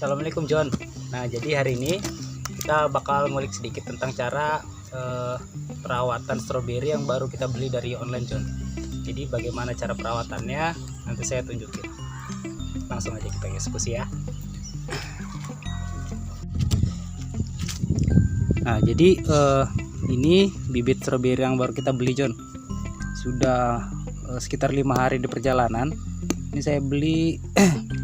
Assalamualaikum John. Nah, jadi hari ini kita bakal ngulik sedikit tentang cara perawatan stroberi yang baru kita beli dari online, John. Jadi bagaimana cara perawatannya nanti saya tunjukin. Langsung aja kita eksekusi ya. Nah, jadi ini bibit stroberi yang baru kita beli, John. Sudah sekitar 5 hari di perjalanan. Ini saya beli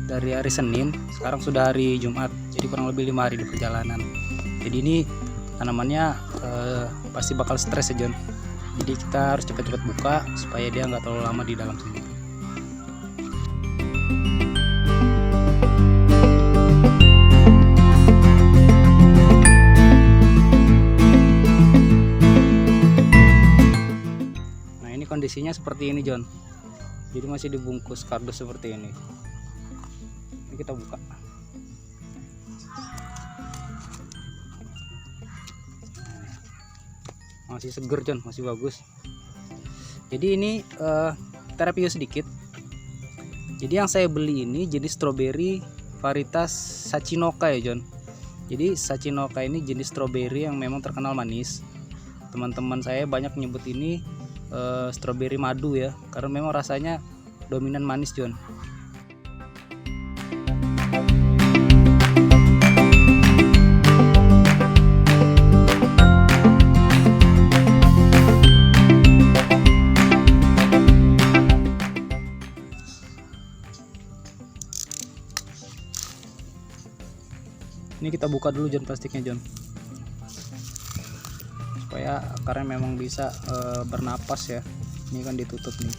dari hari Senin, sekarang sudah hari Jumat, jadi kurang lebih 5 hari di perjalanan. Jadi ini tanamannya pasti bakal stres ya, John. Jadi kita harus cepat-cepat buka supaya dia nggak terlalu lama di dalam sini. Nah, ini kondisinya seperti ini, John. Jadi masih dibungkus kardus seperti ini. Ini kita buka. Masih seger, John, masih bagus. Jadi ini kita review sedikit. Jadi yang saya beli ini jenis stroberi varietas Sachinoka ya, John. Jadi Sachinoka ini jenis stroberi yang memang terkenal manis. Teman-teman saya banyak nyebut ini stroberi madu ya, karena memang rasanya dominan manis, John. Ini kita buka dulu, John, plastiknya, John, supaya akarnya memang bisa bernapas ya. Ini kan ditutup nih.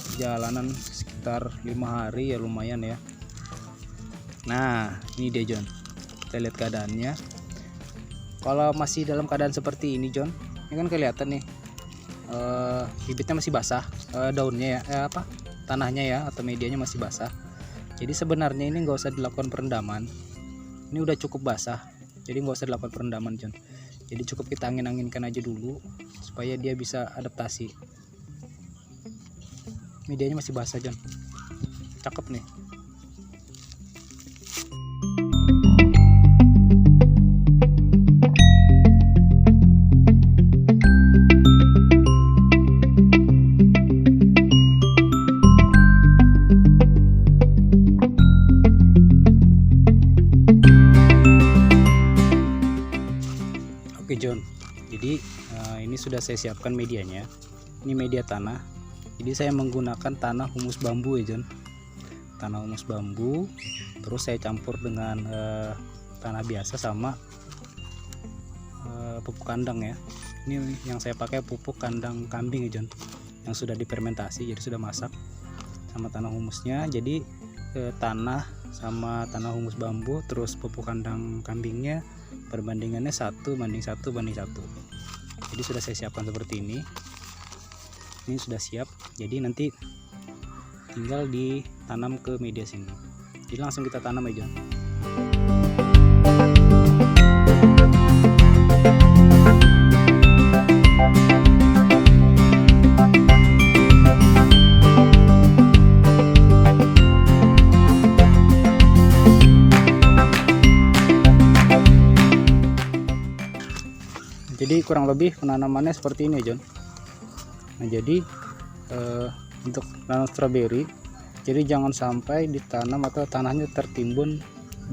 Perjalanan sekitar 5 hari ya, lumayan ya. Nah, ini dia, John. Kita lihat keadaannya. Kalau masih dalam keadaan seperti ini, John, ini kan kelihatan nih bibitnya masih basah, daunnya ya, tanahnya ya atau medianya masih basah. Jadi sebenarnya ini nggak usah dilakukan perendaman. Ini udah cukup basah, jadi nggak usah dilakukan perendaman, John. Jadi cukup kita angin-anginkan aja dulu supaya dia bisa adaptasi. Medianya masih basah, John. Cakep nih. Oke, John, jadi ini sudah saya siapkan medianya. Ini media tanah. Jadi saya menggunakan tanah humus bambu ya, John. Tanah humus bambu, terus saya campur dengan tanah biasa sama pupuk kandang ya. Ini yang saya pakai pupuk kandang kambing ya, John, yang sudah difermentasi, jadi sudah masak, sama tanah humusnya. Jadi tanah sama tanah humus bambu terus pupuk kandang kambingnya perbandingannya 1:1:1. Jadi sudah saya siapkan seperti ini. Ini sudah siap, jadi nanti tinggal ditanam ke media sini. Jadi langsung kita tanam aja. Jadi kurang lebih penanamannya seperti ini ya, John. Nah, jadi untuk nanam stroberi, jadi jangan sampai ditanam atau tanahnya tertimbun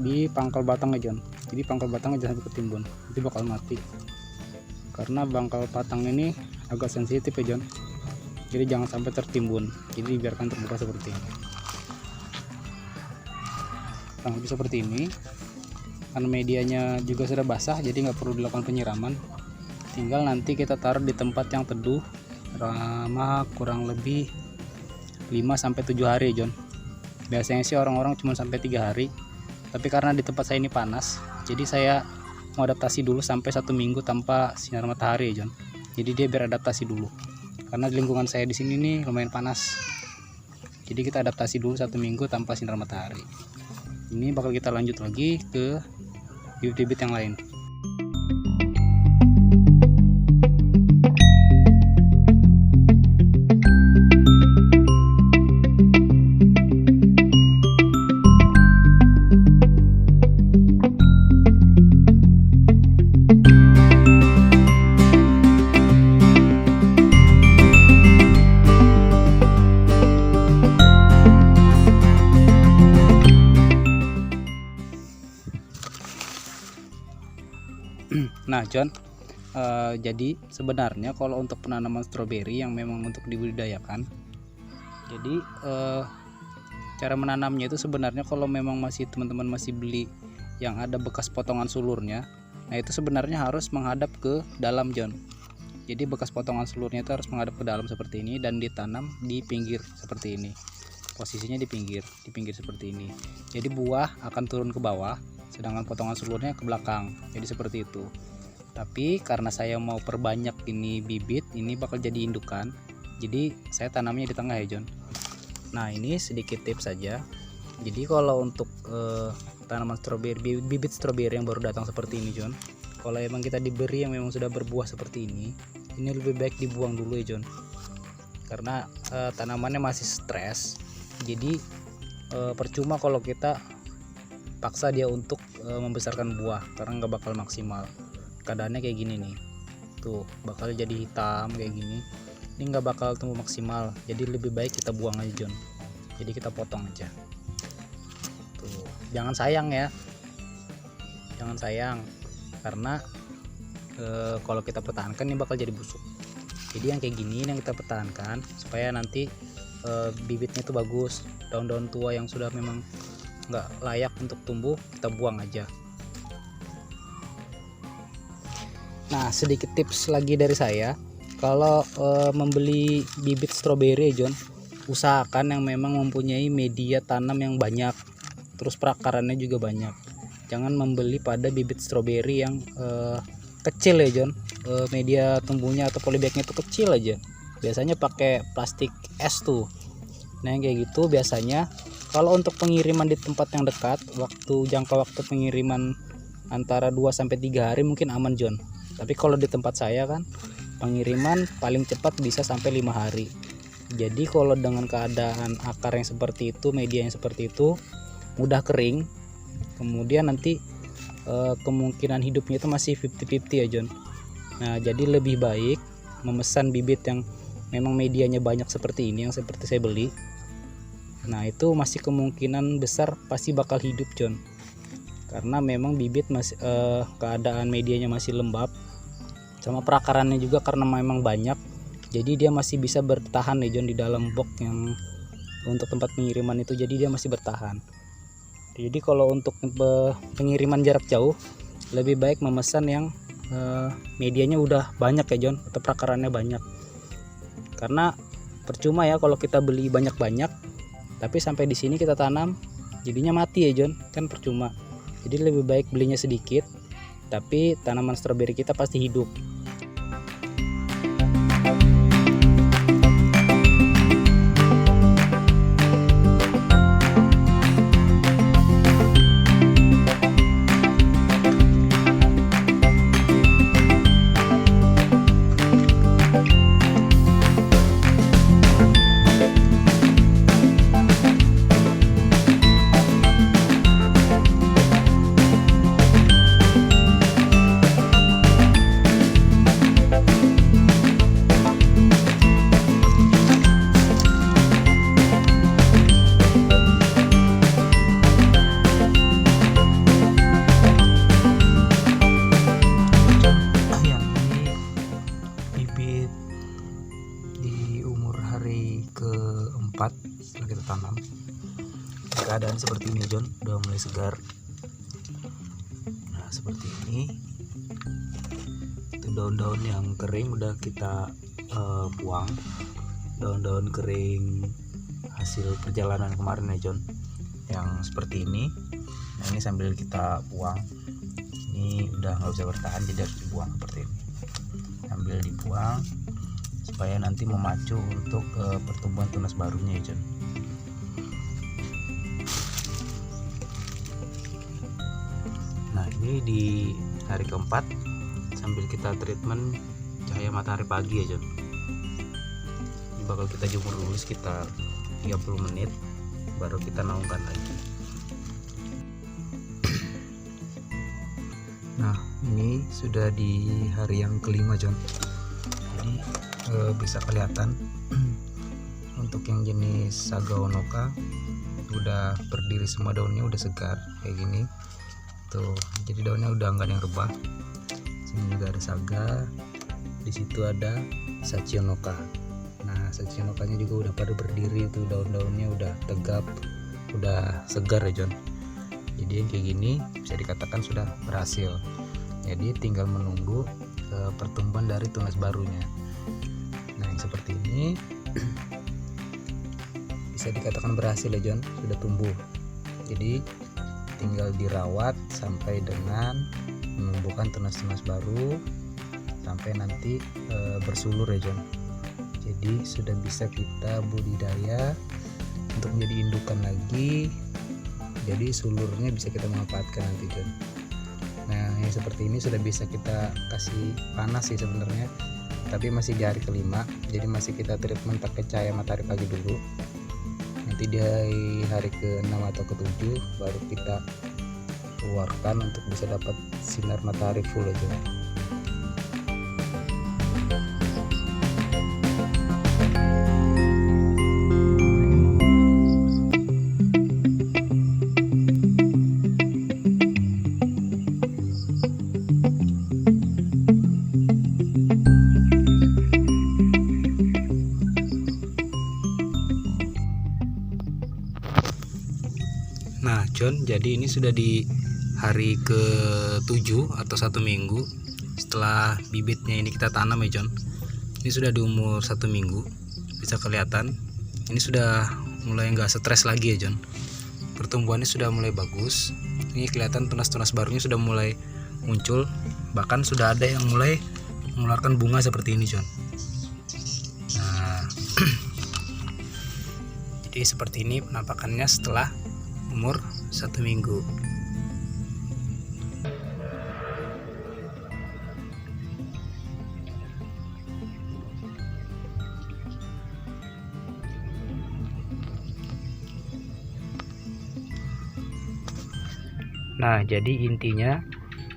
di pangkal batangnya, John. Jadi pangkal batangnya jangan sampai ketimbun, itu bakal mati. Karena pangkal batang ini agak sensitif ya, John. Jadi jangan sampai tertimbun. Jadi biarkan terbuka seperti ini. Kurang lebih seperti ini. Karena medianya juga sudah basah, jadi nggak perlu dilakukan penyiraman. Tinggal nanti kita taruh di tempat yang teduh selama kurang lebih 5-7 hari, John. Biasanya sih orang-orang cuma sampai 3 hari, tapi karena di tempat saya ini panas, jadi saya mau adaptasi dulu sampai 1 minggu tanpa sinar matahari ya, John. Jadi dia beradaptasi dulu, karena di lingkungan saya di sini nih lumayan panas. Jadi kita adaptasi dulu 1 minggu tanpa sinar matahari. Ini bakal kita lanjut lagi ke bibit-bibit yang lain. Nah John, jadi sebenarnya kalau untuk penanaman stroberi yang memang untuk dibudidayakan, jadi cara menanamnya itu sebenarnya kalau memang masih teman-teman masih beli yang ada bekas potongan sulurnya, nah itu sebenarnya harus menghadap ke dalam John. Jadi bekas potongan sulurnya itu harus menghadap ke dalam seperti ini dan ditanam di pinggir seperti ini. Posisinya di pinggir seperti ini. Jadi buah akan turun ke bawah, sedangkan potongan sulurnya ke belakang. Jadi seperti itu. Tapi karena saya mau perbanyak ini bibit, ini bakal jadi indukan, jadi saya tanamnya di tengah ya John. Nah ini sedikit tips saja. Jadi kalau untuk tanaman stroberi, bibit stroberi yang baru datang seperti ini John, kalau emang kita diberi yang memang sudah berbuah seperti ini lebih baik dibuang dulu ya John. Karena tanamannya masih stres, jadi percuma kalau kita paksa dia untuk membesarkan buah, karena nggak bakal maksimal. Keadaannya kayak gini nih, tuh bakal jadi hitam kayak gini, ini nggak bakal tumbuh maksimal. Jadi lebih baik kita buang aja John. Jadi kita potong aja tuh, jangan sayang ya, jangan sayang, karena kalau kita pertahankan ini bakal jadi busuk. Jadi yang kayak gini yang kita pertahankan supaya nanti bibitnya itu bagus. Daun-daun tua yang sudah memang nggak layak untuk tumbuh kita buang aja. Nah sedikit tips lagi dari saya, kalau membeli bibit stroberi John, usahakan yang memang mempunyai media tanam yang banyak, terus perakarannya juga banyak. Jangan membeli pada bibit stroberi yang kecil ya John, media tumbuhnya atau polybagnya itu kecil aja. Biasanya pakai plastik es tuh. Nah yang kayak gitu biasanya kalau untuk pengiriman di tempat yang dekat, jangka waktu pengiriman antara 2-3 hari mungkin aman John. Tapi kalau di tempat saya kan pengiriman paling cepat bisa sampai 5 hari. Jadi kalau dengan keadaan akar yang seperti itu, media yang seperti itu mudah kering, kemudian nanti kemungkinan hidupnya itu masih 50-50 ya John. Nah jadi lebih baik memesan bibit yang memang medianya banyak seperti ini, yang seperti saya beli. Nah itu masih kemungkinan besar pasti bakal hidup John, karena memang bibit masih keadaan medianya masih lembab, sama perakarannya juga karena memang banyak, jadi dia masih bisa bertahan ya John di dalam box yang untuk tempat pengiriman itu. Jadi dia masih bertahan. Jadi kalau untuk pengiriman jarak jauh lebih baik memesan yang medianya udah banyak ya John, atau perakarannya banyak. Karena percuma ya kalau kita beli banyak-banyak tapi sampai di sini kita tanam jadinya mati ya John, kan percuma. Jadi lebih baik belinya sedikit tapi tanaman stroberi kita pasti hidup. Setelah kita tanam keadaan seperti ini John, udah mulai segar. Nah seperti ini, itu daun-daun yang kering udah kita buang, daun-daun kering hasil perjalanan kemarin ya John, yang seperti ini. Nah ini sambil kita buang, ini udah nggak bisa bertahan jadi harus dibuang seperti ini, sambil dibuang supaya nanti memacu untuk pertumbuhan tunas barunya ya John. ini di hari keempat sambil kita treatment cahaya matahari pagi ya John. Ini bakal kita jemur dulu sekitar 30 menit baru kita naungkan lagi. Nah, ini sudah di hari yang kelima John. Jadi bisa kelihatan untuk yang jenis Saga Onoka udah berdiri semua, daunnya udah segar kayak gini tuh. Jadi daunnya udah enggak ada yang rebah. Sini juga ada Saga, di situ ada Sachionoka. Nah, Sachionokanya juga udah pada berdiri tuh, daun-daunnya udah tegap, udah segar ya John. Jadi yang kayak gini bisa dikatakan sudah berhasil. Jadi tinggal menunggu pertumbuhan dari tunas barunya. Nah, yang seperti ini bisa dikatakan berhasil ya John, sudah tumbuh. Jadi tinggal dirawat sampai dengan menumbuhkan tunas-tunas baru sampai nanti bersulur ya John. Jadi sudah bisa kita budidaya untuk menjadi indukan lagi. Jadi sulurnya bisa kita manfaatkan nanti John. Nah, yang seperti ini sudah bisa kita kasih panas sih sebenarnya, tapi masih di hari kelima, jadi masih kita treatment pakai cahaya matahari pagi dulu. Nanti di hari ke-6 atau ke-7 baru kita keluarkan untuk bisa dapat sinar matahari full aja. Nah John, jadi ini sudah di hari ke-7 atau 1 minggu setelah bibitnya ini kita tanam ya John. Ini sudah di umur 1 minggu, bisa kelihatan ini sudah mulai nggak stres lagi ya John. Pertumbuhannya sudah mulai bagus. Ini kelihatan tunas-tunas barunya sudah mulai muncul, bahkan sudah ada yang mulai mengeluarkan bunga seperti ini John. Nah jadi seperti ini penampakannya setelah umur 1 minggu. Nah, jadi intinya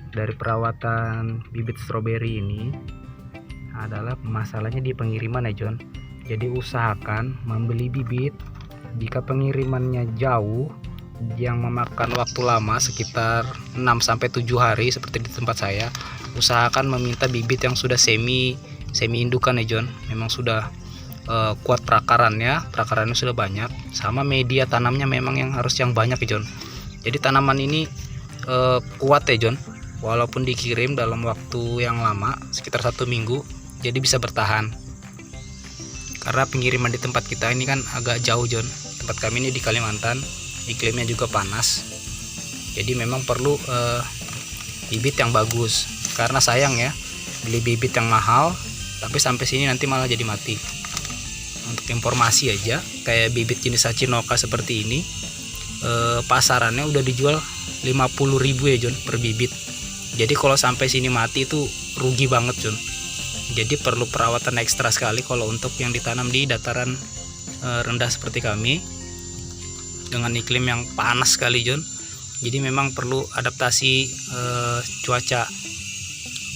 dari perawatan bibit stroberi ini adalah masalahnya di pengiriman ya John. Jadi usahakan membeli bibit jika pengirimannya jauh yang memakan waktu lama sekitar 6-7 hari seperti di tempat saya, usahakan meminta bibit yang sudah semi indukan ya John. Memang sudah kuat prakarannya sudah banyak, sama media tanamnya memang yang harus yang banyak ya John. Jadi tanaman ini kuat ya John, walaupun dikirim dalam waktu yang lama sekitar 1 minggu, jadi bisa bertahan. Karena pengiriman di tempat kita ini kan agak jauh John. Tempat kami ini di Kalimantan, iklimnya juga panas, jadi memang perlu bibit yang bagus. Karena sayang ya beli bibit yang mahal tapi sampai sini nanti malah jadi mati. Untuk informasi aja, kayak bibit jenis Sachionoka seperti ini pasarannya udah dijual 50.000 ya John per bibit. Jadi kalau sampai sini mati itu rugi banget John. Jadi perlu perawatan ekstra sekali kalau untuk yang ditanam di dataran rendah seperti kami dengan iklim yang panas sekali John. Jadi memang perlu adaptasi cuaca.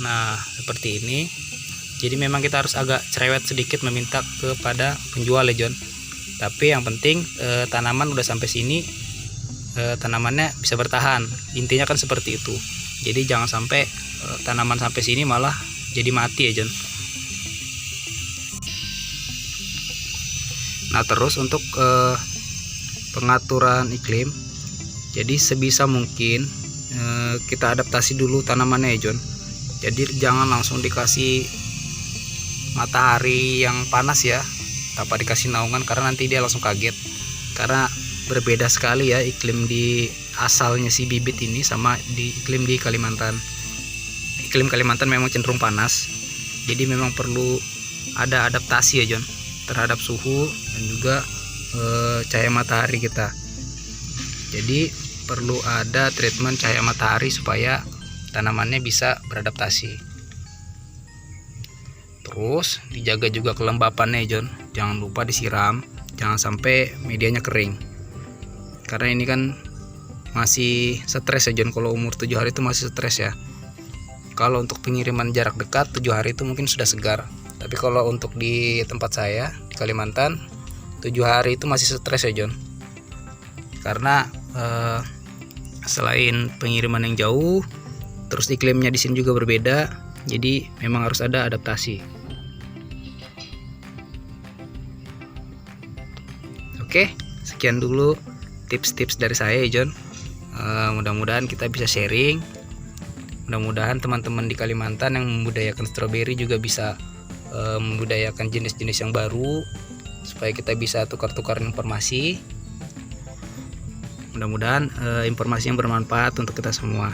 Nah seperti ini, jadi memang kita harus agak cerewet sedikit meminta kepada penjual ya John. Tapi yang penting tanaman udah sampai sini, tanamannya bisa bertahan. Intinya kan seperti itu. Jadi jangan sampai tanaman sampai sini malah jadi mati ya John. Nah terus untuk pengaturan iklim, jadi sebisa mungkin kita adaptasi dulu tanamannya ya John. Jadi jangan langsung dikasih matahari yang panas ya, tanpa dikasih naungan, karena nanti dia langsung kaget. Karena berbeda sekali ya iklim di asalnya si bibit ini sama di iklim di Kalimantan. Iklim Kalimantan memang cenderung panas, jadi memang perlu ada adaptasi ya John terhadap suhu dan juga cahaya matahari kita. Jadi perlu ada treatment cahaya matahari supaya tanamannya bisa beradaptasi. Terus dijaga juga kelembapannya John, jangan lupa disiram, jangan sampai medianya kering, karena ini kan masih stres ya John. Kalau umur 7 hari itu masih stres ya. Kalau untuk pengiriman jarak dekat 7 hari itu mungkin sudah segar, tapi kalau untuk di tempat saya di Kalimantan 7 hari itu masih stres ya John, karena selain pengiriman yang jauh, terus iklimnya di sini juga berbeda, jadi memang harus ada adaptasi. Oke, sekian dulu tips-tips dari saya ya John. Mudah-mudahan kita bisa sharing. Mudah-mudahan teman-teman di Kalimantan yang membudidayakan stroberi juga bisa membudidayakan jenis-jenis yang baru, supaya kita bisa tukar-tukar informasi. Mudah-mudahan informasi yang bermanfaat untuk kita semua.